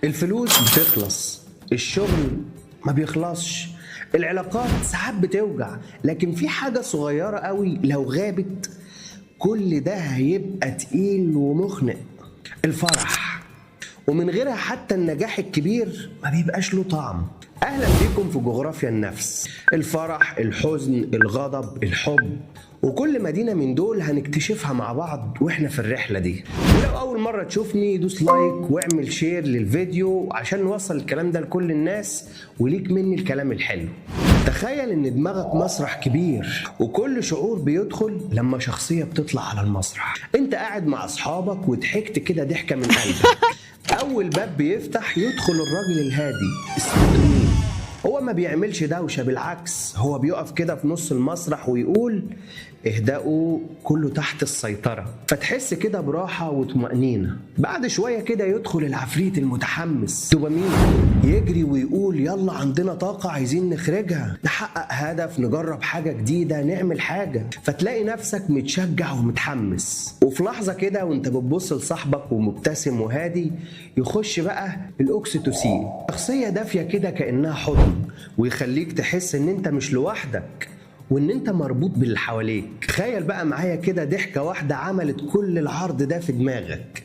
الفلوس بتخلص، الشغل ما بيخلصش، العلاقات ساعات بتوجع، لكن في حاجة صغيرة قوي لو غابت كل ده هيبقى تقيل ومخنق. الفرح، ومن غيرها حتى النجاح الكبير ما بيبقاش له طعم. اهلا بيكم في جغرافيا النفس. الفرح، الحزن، الغضب، الحب، وكل مدينة من دول هنكتشفها مع بعض واحنا في الرحلة دي. ولو اول مرة تشوفني دوس لايك واعمل شير للفيديو عشان نوصل الكلام ده لكل الناس، وليك مني الكلام الحلو. تخيل ان دماغك مسرح كبير، وكل شعور بيدخل لما شخصية بتطلع على المسرح. انت قاعد مع اصحابك وضحكت كده ضحكة من قلبك. اول باب بيفتح يدخل الراجل الهادي اسمه مين. هو ما بيعملش دوشة، بالعكس هو بيقف كده في نص المسرح ويقول اهدأوا، كله تحت السيطرة. فتحس كده براحة وطمأنينة. بعد شوية كده يدخل العفريت المتحمس دوبامين، يجري ويقول يلا عندنا طاقة عايزين نخرجها، نحقق هدف، نجرب حاجة جديدة، نعمل حاجة. فتلاقي نفسك متشجع ومتحمس. وفي لحظة كده وانت بتبص لصاحبك ومبتسم وهادي، يخش بقى الأكسيتوسين، شخصية دافية كده كأنها حضن، ويخليك تحس ان انت مش لوحدك وان انت مربوط باللي حواليك. تخيل بقى معايا كده ضحكة واحدة عملت كل العرض ده في دماغك.